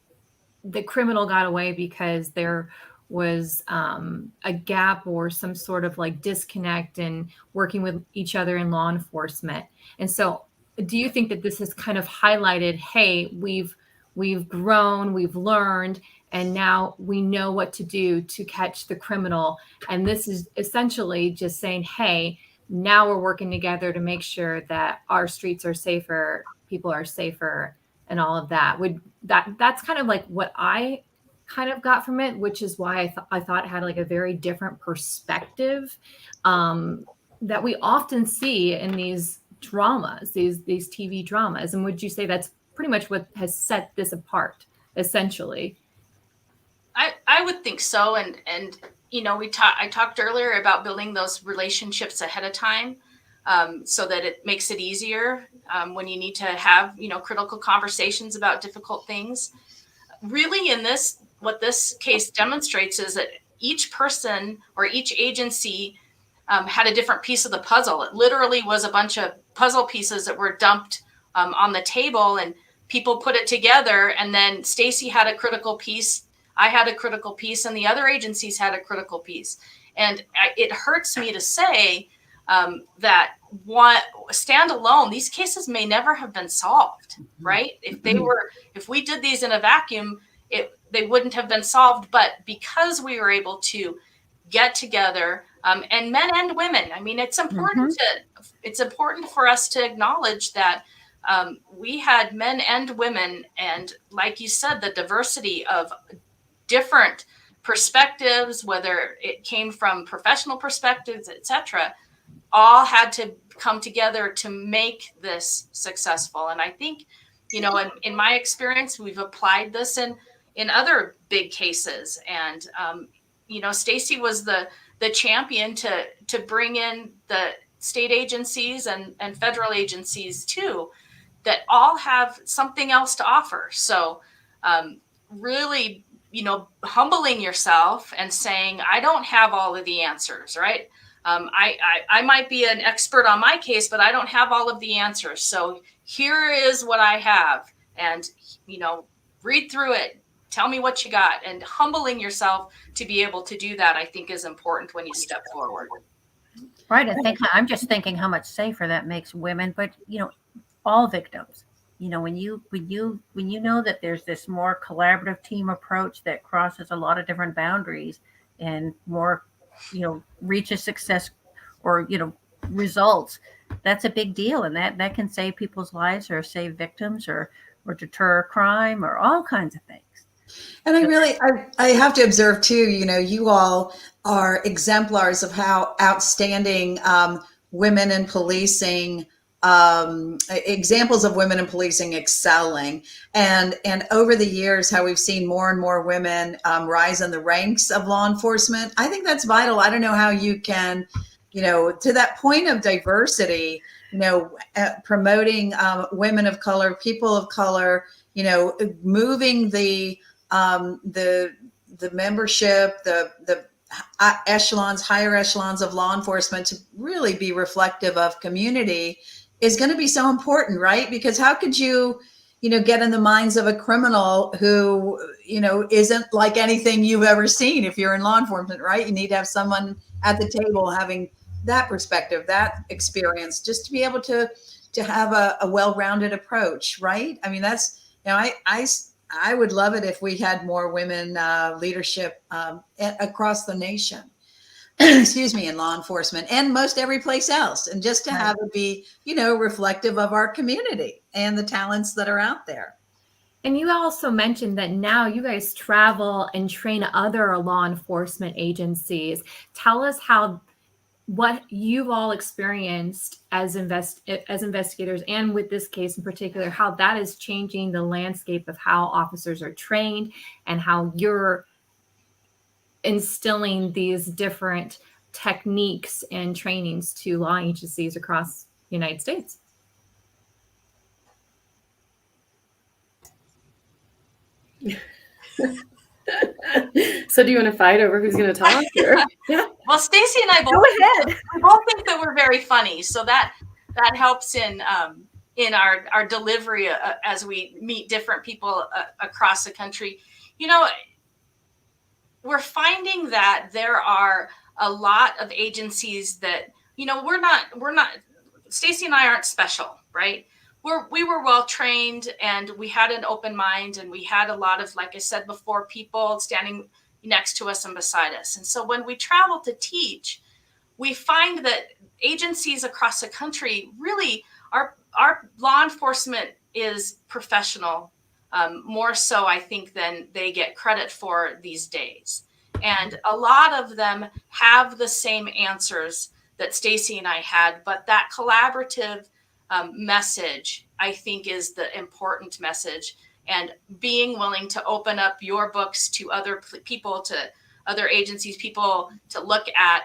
the criminal got away because there was a gap or some sort of like disconnect in working with each other in law enforcement. And so do you think that this has kind of highlighted, hey, we've grown, we've learned, and now we know what to do to catch the criminal? And this is essentially just saying, hey, now we're working together to make sure that our streets are safer, people are safer, and all of that. That's kind of like what I kind of got from it, which is why I thought it had like a very different perspective that we often see in these dramas, these TV dramas. And would you say that's pretty much what has set this apart, essentially? I would think so. And you know, I talked earlier about building those relationships ahead of time, so that it makes it easier when you need to have, you know, critical conversations about difficult things. Really, what this case demonstrates is that each person or each agency had a different piece of the puzzle. It literally was a bunch of puzzle pieces that were dumped on the table, and people put it together. And then Stacy had a critical piece, I had a critical piece, and the other agencies had a critical piece. And it hurts me to say that standalone, these cases may never have been solved, right? If we did these in a vacuum, they wouldn't have been solved. But because we were able to get together, and men and women, I mean, it's important for us to acknowledge that we had men and women, and like you said, the diversity of different perspectives, whether it came from professional perspectives, etc., all had to come together to make this successful. And I think, you know, in my experience, we've applied this in other big cases. And you know, Stacy was the champion to bring in the state agencies and federal agencies too, that all have something else to offer. So really, you know, humbling yourself and saying, I don't have all of the answers, right? I might be an expert on my case, but I don't have all of the answers. So here is what I have. And, read through it. Tell me what you got. And humbling yourself to be able to do that, I think, is important when you step forward. Right. I'm just thinking how much safer that makes women, but all victims. When you know that there's this more collaborative team approach that crosses a lot of different boundaries and more, reaches success or results, that's a big deal, and that can save people's lives or save victims or deter crime or all kinds of things. And I have to observe too, you all are exemplars of how outstanding women in policing, examples of women in policing excelling, and over the years, how we've seen more and more women rise in the ranks of law enforcement. I think that's vital. I don't know how you can, to that point of diversity, promoting women of color, people of color, moving the membership, the higher echelons of law enforcement to really be reflective of community is going to be so important, right? Because how could you, get in the minds of a criminal who, isn't like anything you've ever seen if you're in law enforcement, right? You need to have someone at the table having that perspective, that experience, just to be able to have a well-rounded approach, right? I mean, that's, I would love it if we had more women leadership across the nation, excuse me, in law enforcement and most every place else. And just to have it be, reflective of our community and the talents that are out there. And you also mentioned that now you guys travel and train other law enforcement agencies. Tell us what you've all experienced as investigators, and with this case in particular, how that is changing the landscape of how officers are trained and how you're instilling these different techniques and trainings to law agencies across the United States. So do you want to fight over who's going to talk? Yeah. Well, Stacy and I both think that we're very funny, so that helps in our delivery as we meet different people across the country. We're finding that there are a lot of agencies that we're not. Stacy and I aren't special, right? We were well trained, and we had an open mind, and we had a lot of, like I said before, people standing next to us and beside us. And so when we travel to teach, we find that agencies across the country really our law enforcement is professional, more so I think than they get credit for these days. And a lot of them have the same answers that Stacy and I had, but that collaborative message, I think, is the important message. And being willing to open up your books to other people, to other agencies, people to look at,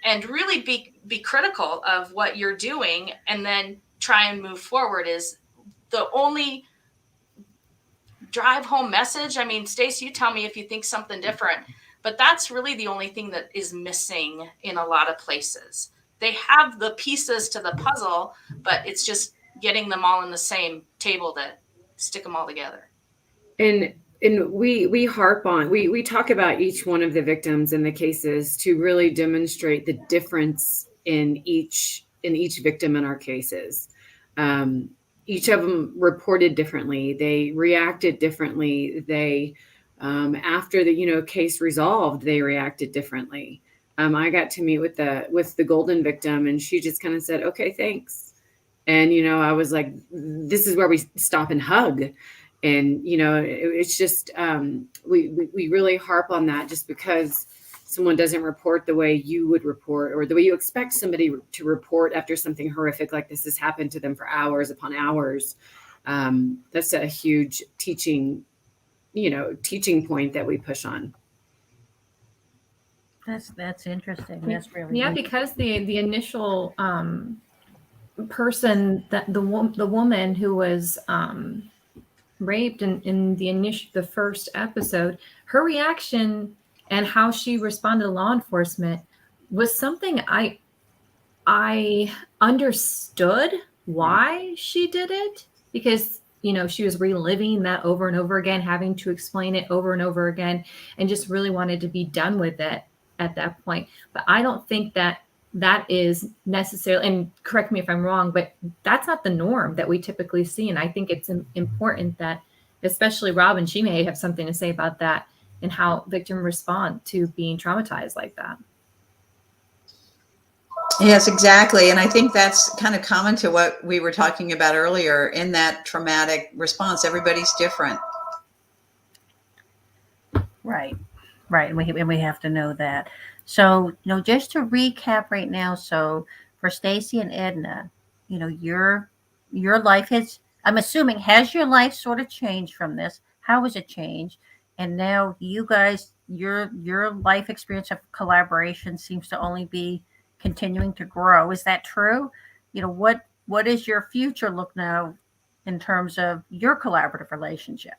and really be critical of what you're doing, and then try and move forward is the only drive home message. I mean, Stacy, you tell me if you think something different, but that's really the only thing that is missing in a lot of places. They have the pieces to the puzzle, but it's just getting them all in the same table to stick them all together. And we harp on, we talk about each one of the victims in the cases to really demonstrate the difference in each victim in our cases. Each of them reported differently. They reacted differently. They, after the case resolved, they reacted differently. I got to meet with the Golden victim, and she just kind of said, "Okay, thanks." And I was like, "This is where we stop and hug." And it's just we really harp on that, just because someone doesn't report the way you would report, or the way you expect somebody to report after something horrific like this has happened to them for hours upon hours. That's a huge teaching point that we push on. That's interesting. That's really neat. Because the initial person, that the woman who was raped in the first episode, her reaction and how she responded to law enforcement was something I understood why she did it, because she was reliving that over and over again, having to explain it over and over again, and just really wanted to be done with it at that point. But I don't think that is necessarily, and correct me if I'm wrong, but that's not the norm that we typically see. And I think it's important that, especially Robin, she may have something to say about that and how victims respond to being traumatized like that. Yes, exactly. And I think that's kind of common to what we were talking about earlier in that traumatic response. Everybody's different. Right. And we have to know that. So, just to recap right now. So for Stacy and Edna, your life I'm assuming, has your life sort of changed from this? How has it changed? And now you guys, your life experience of collaboration seems to only be continuing to grow. Is that true? What is your future look now in terms of your collaborative relationship?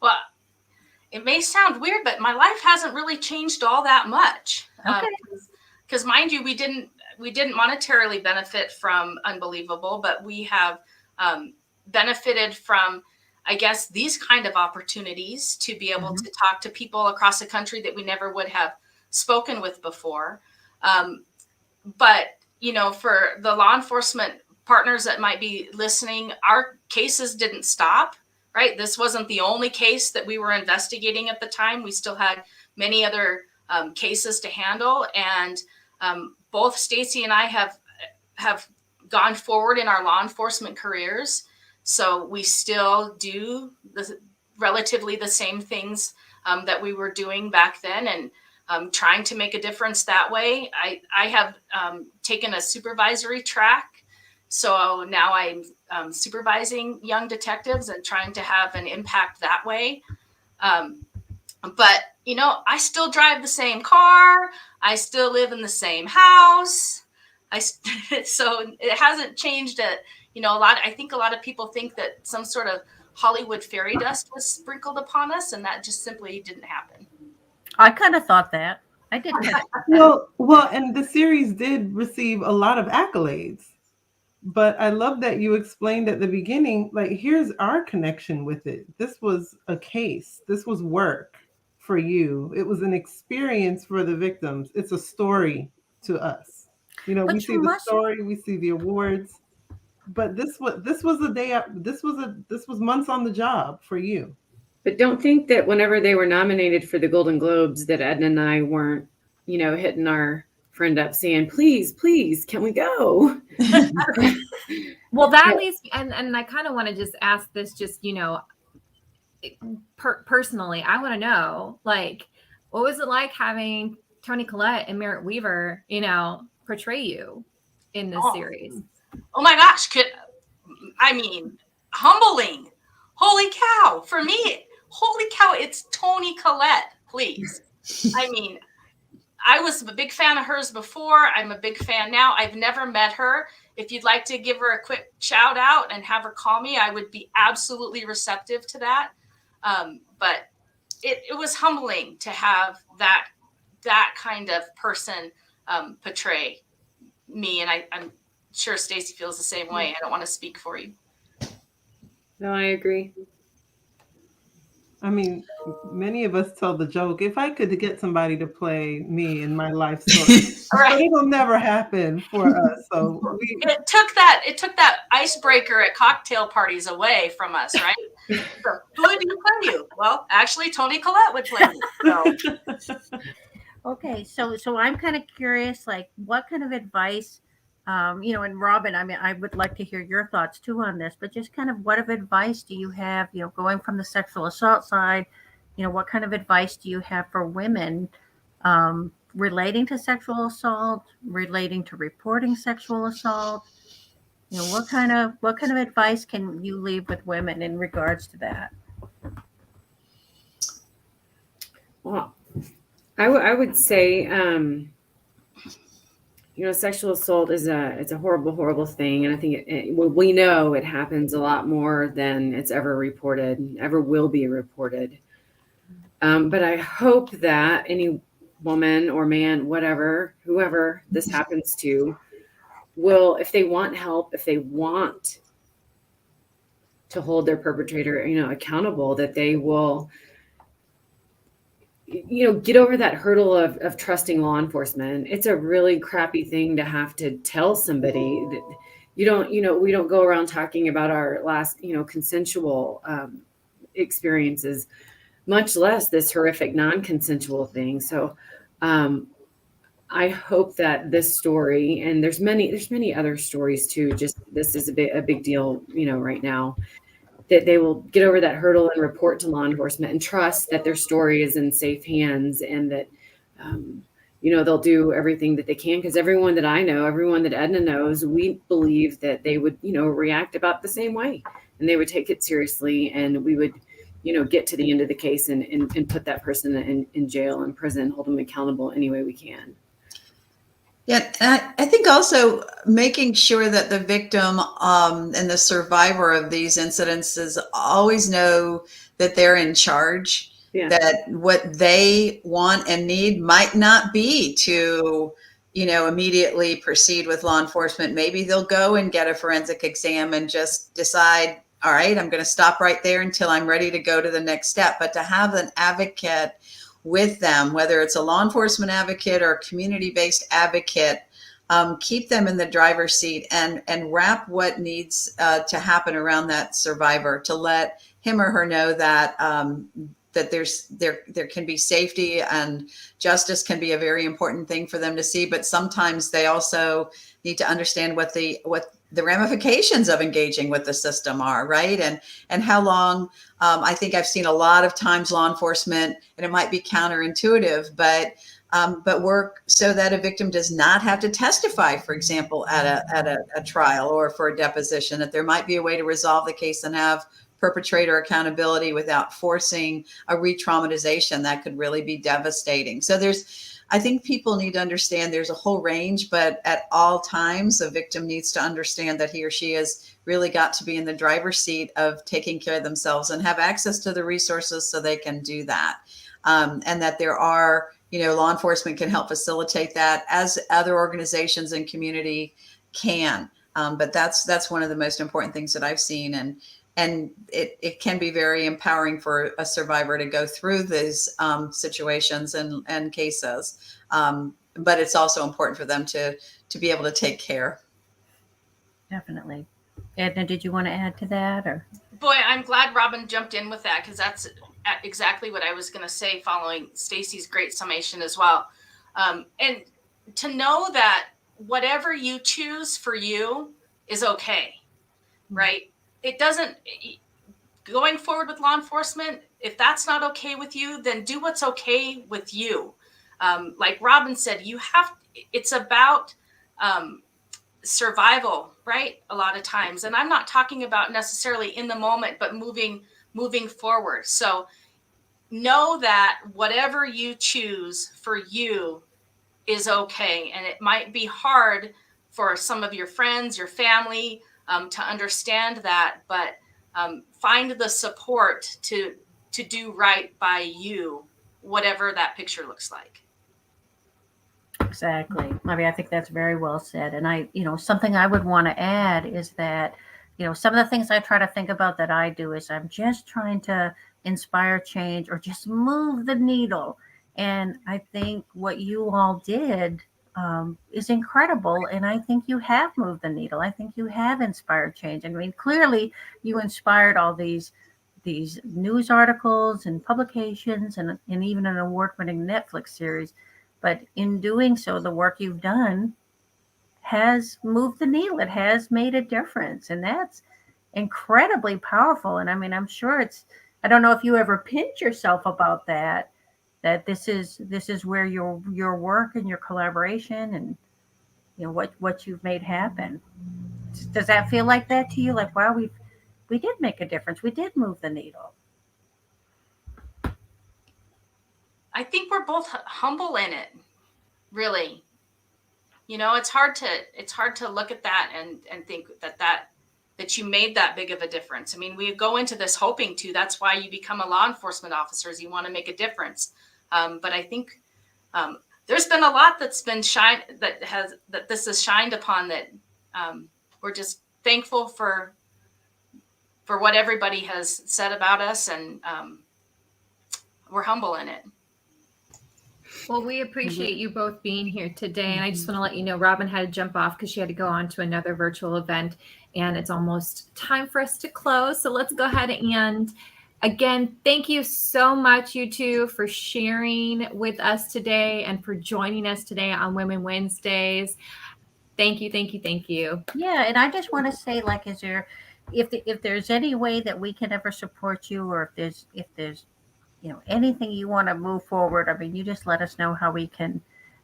Well, it may sound weird, but my life hasn't really changed all that much. Okay. Because mind you, we didn't monetarily benefit from Unbelievable, but we have benefited from, I guess, these kind of opportunities to be able to talk to people across the country that we never would have spoken with before. But, for the law enforcement partners that might be listening, our cases didn't stop, right? This wasn't the only case that we were investigating at the time. We still had many other cases to handle. And both Stacy and I have gone forward in our law enforcement careers. So we still do relatively the same things that we were doing back then, and trying to make a difference that way. I have taken a supervisory track. So now I'm supervising young detectives and trying to have an impact that way. But, I still drive the same car. I still live in the same house. So it hasn't changed a lot. I think a lot of people think that some sort of Hollywood fairy dust was sprinkled upon us, and that just simply didn't happen. I kind of thought that. I did. Well, and the series did receive a lot of accolades. But I love that you explained at the beginning, like, here's our connection with it. This was a case. This was work for you. It was an experience for the victims. It's a story to us. We see the story, we see the awards, but this was a day up. This was months on the job for you. But don't think that whenever they were nominated for the Golden Globes that Edna and I weren't, hitting our friend up saying, please, can we go? Well, that leads me, and I kind of want to just ask this, just, personally, I want to know, like, what was it like having Toni Collette and Merritt Wever, portray you in this series? Oh my gosh. Humbling. Holy cow. For me, holy cow, it's Toni Collette, please. I was a big fan of hers before. I'm a big fan now. I've never met her. If you'd like to give her a quick shout out and have her call me, I would be absolutely receptive to that. But it was humbling to have that kind of person portray me. And I'm sure Stacy feels the same way. I don't want to speak for you. No, I agree. Many of us tell the joke, if I could get somebody to play me in my life story, right. But it'll never happen for us. So it took that icebreaker at cocktail parties away from us, right? So, who would you play you? Well, actually, Toni Collette would play me. So. Okay, so I'm kind of curious, like, what kind of advice, and Robin, I would like to hear your thoughts too on this, but just kind of what advice do you have, going from the sexual assault side, what kind of advice do you have for women relating to sexual assault, relating to reporting sexual assault? What kind of advice can you leave with women in regards to that? Well, I would say, sexual assault is it's a horrible, horrible thing. And I think we know it happens a lot more than it's ever reported, ever will be reported. But I hope that any woman or man, whatever, whoever this happens to, will, if they want help, if they want to hold their perpetrator, accountable, that they will, get over that hurdle of trusting law enforcement. It's a really crappy thing to have to tell somebody that we don't go around talking about our last, consensual experiences, much less this horrific non-consensual thing. So I hope that this story, and there's many other stories too, just this is a big deal, right now, that they will get over that hurdle and report to law enforcement and trust that their story is in safe hands, and that, they'll do everything that they can. Because everyone that I know, everyone that Edna knows, we believe that they would, react about the same way, and they would take it seriously, and we would, get to the end of the case and put that person in jail and prison, hold them accountable any way we can. Yeah, and I think also making sure that the victim and the survivor of these incidences always know that they're in charge, that what they want and need might not be to, immediately proceed with law enforcement. Maybe they'll go and get a forensic exam and just decide, all right, I'm going to stop right there until I'm ready to go to the next step. But to have an advocate with them, whether it's a law enforcement advocate or a community-based advocate, keep them in the driver's seat and wrap what needs to happen around that survivor, to let him or her know that that there can be safety, and justice can be a very important thing for them to see. But sometimes they also need to understand what the ramifications of engaging with the system are, right? And how long. I think I've seen a lot of times law enforcement, and it might be counterintuitive, but work so that a victim does not have to testify, for example, at a trial or for a deposition, that there might be a way to resolve the case and have perpetrator accountability without forcing a re-traumatization that could really be devastating. So I think people need to understand there's a whole range, but at all times, a victim needs to understand that he or she has really got to be in the driver's seat of taking care of themselves and have access to the resources so they can do that. And that there are, law enforcement can help facilitate that, as other organizations and community can. But that's one of the most important things that I've seen. And it can be very empowering for a survivor to go through these situations and cases. But it's also important for them to be able to take care. Definitely. Edna, did you want to add to that? Or? Boy, I'm glad Robin jumped in with that, because that's exactly what I was going to say following Stacy's great summation as well. And to know that whatever you choose for you is okay, right? It doesn't, going forward with law enforcement, if that's not okay with you, then do what's okay with you. Like Robin said, it's about survival, right? A lot of times. And I'm not talking about necessarily in the moment, but moving forward. So know that whatever you choose for you is okay. And it might be hard for some of your friends, your family, to understand that, but find the support to do right by you, whatever that picture looks like. Exactly. I mean, I think that's very well said. And something I would want to add is that, some of the things I try to think about that I do is I'm just trying to inspire change or just move the needle. And I think what you all did is incredible. And I think you have moved the needle. I think you have inspired change. I mean, clearly you inspired all these news articles and publications and even an award-winning Netflix series. But in doing so, the work you've done has moved the needle. It has made a difference. And that's incredibly powerful. And I mean, I'm sure I don't know if you ever pinch yourself about that this is where your work and your collaboration and, what you've made happen. Does that feel like that to you? Like, wow, we did make a difference. We did move the needle. I think we're both humble in it, really. It's hard to look at that and think that you made that big of a difference. I mean, we go into this hoping to. That's why you become a law enforcement officer, is you want to make a difference. But I think there's been a lot that's been that this has shined upon, that we're just thankful for what everybody has said about us, and we're humble in it. Well, we appreciate you both being here today. And I just want to let you know, Robin had to jump off because she had to go on to another virtual event, and it's almost time for us to close. So let's go ahead and again, thank you so much, you two, for sharing with us today and for joining us today on Women Wednesdays. Thank you, thank you, thank you. Yeah, and I just want to say, like, if there's any way that we can ever support you, or if there's anything you want to move forward, I mean, you just let us know how we can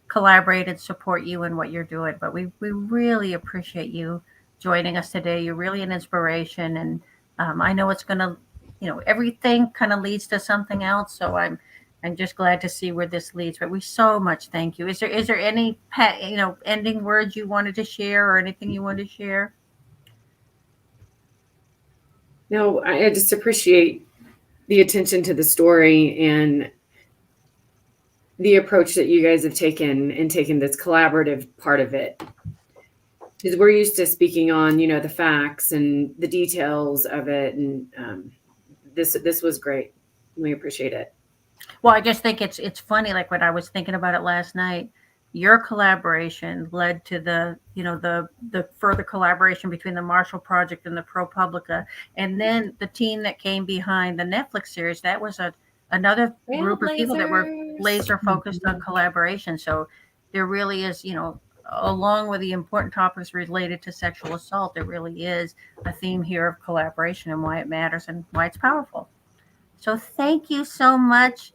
collaborate and support you in what you're doing. But we really appreciate you joining us today. You're really an inspiration, and I know it's going to, everything kind of leads to something else. So I'm just glad to see where this leads. But we so much thank you. Is there any ending words you wanted to share, or anything you wanted to share? No, I just appreciate the attention to the story and the approach that you guys have taken this collaborative part of it. Because we're used to speaking on, the facts and the details of it. And this was great. We appreciate it. Well, I just think it's funny. Like, when I was thinking about it last night, your collaboration led to the further collaboration between the Marshall Project and the ProPublica, and then the team that came behind the Netflix series. That was another group of people that were laser focused on collaboration. So there really is, along with the important topics related to sexual assault, there really is a theme here of collaboration and why it matters and why it's powerful. So thank you so much.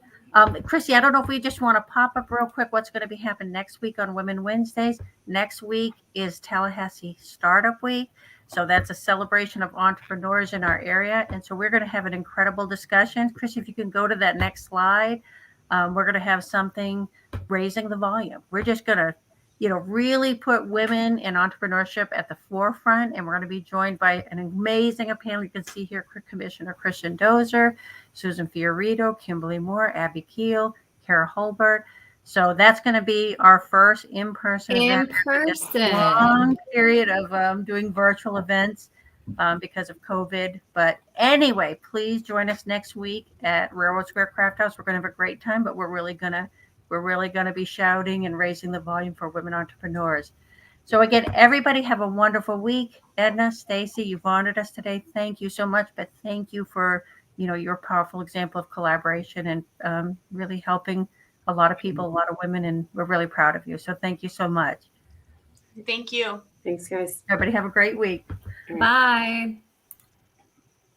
Chrissy, I don't know if we just want to pop up real quick what's going to be happening next week on Women Wednesdays. Next week is Tallahassee Startup Week. So that's a celebration of entrepreneurs in our area. And so we're going to have an incredible discussion. Chrissy, if you can go to that next slide, we're going to have something raising the volume. We're just going to really put women in entrepreneurship at the forefront. And we're going to be joined by an amazing panel. You can see here Commissioner Christian Dozer, Susan Fiorito, Kimberly Moore, Abby Keel, Kara Holbert. So that's going to be our first in-person event. Long period of doing virtual events because of COVID. But anyway, please join us next week at Railroad Square Craft House. We're going to have a great time, but we're really going to be shouting and raising the volume for women entrepreneurs. So again, everybody have a wonderful week. Edna, Stacy, you've honored us today. Thank you so much. But thank you for, your powerful example of collaboration and really helping a lot of people, a lot of women, and we're really proud of you. So thank you so much. Thank you. Thanks, guys. Everybody have a great week. Bye.